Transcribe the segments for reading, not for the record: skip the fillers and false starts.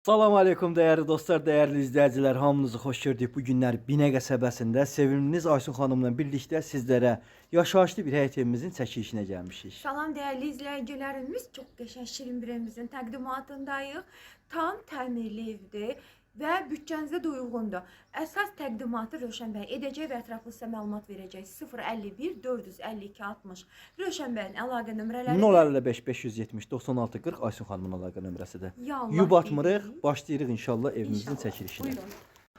Salam aleykum değerli dostlar, değerli izleyiciler. Hamınızı xoş gördük. Bu günlər Binə qəsəbəsində sevimliniz Aysun xanımla birlikdə sizlərə yaşayışlı bir həyət evimizin çəkilişinə gəlmişik. Salam değerli izleyicilerimiz, çok geçen şirin bir evimizin təqdimatındayıq. Tam təmirli evdir və bütçənizə də uyğundur. Əsas təqdimatı Rövşən bəy edəcək və ətraflı sizə məlumat verəcək. 051 452 60 Rövşən bəyin əlaqə nömrələri 055 570 96 40 Aysun xanımın əlaqə nömrəsidir. Yallah Yubatmırıq, dedik. başlayırıq inşallah evimizin İnşallah. çəkilişinə. Buyurun.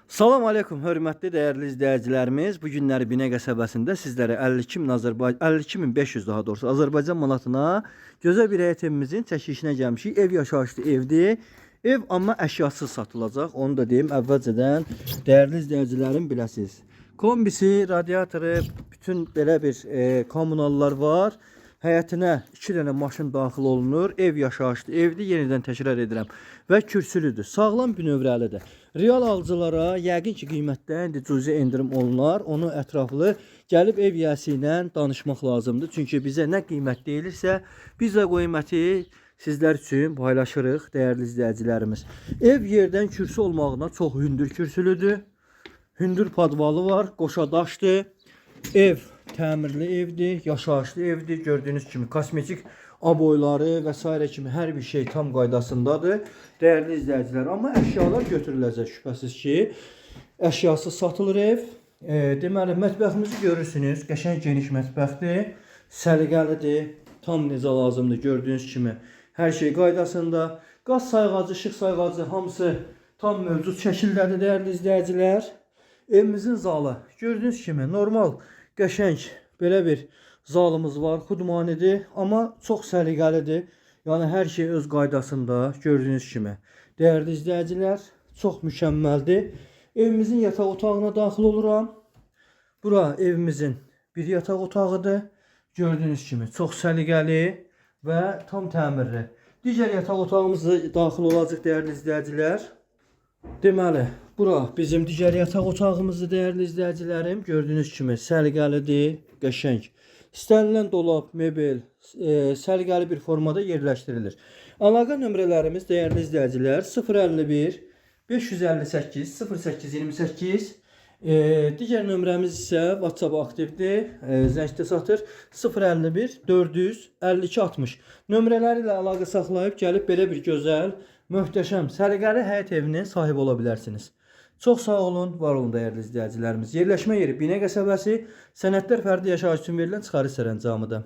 Salam aleykum hörmətli dəyərli izləyicilərimiz. Bu günləri Binə qəsəbəsində sizlərə 52.500 daha doğrusu Azərbaycan manatına gözəl bir həyət evimizin çəkilişinə gəlmişik. Ev yaşayışlı evdir. Ev amma əşyasız satılacaq. Onu da deyim əvvəlcədən dəyərli izləyicilərim biləsiniz. Kombisi, radiatoru, bütün belə bir kommunallar var. Həyətinə 2 dənə maşın daxil olunur. Ev yaşayışlı evdir. Yenidən təkrar edirəm. Və kürsülüdür. Sağlam binövrəlidir. Real alıcılara yəqin ki qiymətdə indi cüzi endirim olunar. Onu ətraflı gəlib ev yiyəsi ilə danışmaq lazımdır. Çünki bizə nə qiymət deyilirsə, biz də qiyməti sizlər üçün paylaşırıq dəyərli izləyicilərimiz. Ev yerdən kürsü olmağına çox hündür kürsülüdür. Hündür padvalı var, qoşa daşdır. Ev təmirli evdir, yaşayışlı evdir. Gördüyünüz kimi kosmetik aboyları və s. kimi hər bir şey tam qaydasındadır. Dəyərli izləyicilər, amma əşyalar götürüləcək şübhəsiz ki. Əşyasız satılır ev. Deməli, mətbəximizi görürsünüz. Qəşəng geniş mətbəxdir. Səliqəlidir. Tam necə lazımdır gördüyünüz kimi. Hər şey qaydasında. Qaz sayğacı, işıq sayğacı hamısı tam mövcud şəkildədir dəyərli izləyicilər. Evimizin zalı gördüyünüz kimi normal, qəşəng belə bir zalımız var. Xudmanidir, amma çox səliqəlidir. Yəni hər şey öz qaydasında gördüyünüz kimi. Dəyərli izləyicilər, çox mükəmməldir. Evimizin yataq otağına daxil oluram. Bura evimizin bir yataq otağıdır. Gördüyünüz kimi çox səliqəli və tam təmirli. Digər yataq otağımızda daxil olacaq dəyərli izləyicilər. Deməli, bura bizim digər yataq otağımızdır dəyərli izləyicilərim. Gördüyünüz kimi səliqəlidir, qəşəng. İstənilən dolab, mebel səliqəli bir formada yerləşdirilir. Əlaqə nömrələrimiz dəyərli izləyicilər 051 558 0828. Digər nömrəmiz isə WhatsApp aktivdir. Zəngdə satır 051 452 60. Nömrələri ilə əlaqə saxlayıb gəlib belə bir gözəl, möhtəşəm, səliqəli həyət evinin sahibi ola bilərsiniz. Çox sağ olun, var olun dəyərli izləyicilərimiz. Yerləşmə yeri Binə qəsəbəsi, sənədlər fərdi yaşayış üçün verilən çıxarış sərəncamıdır.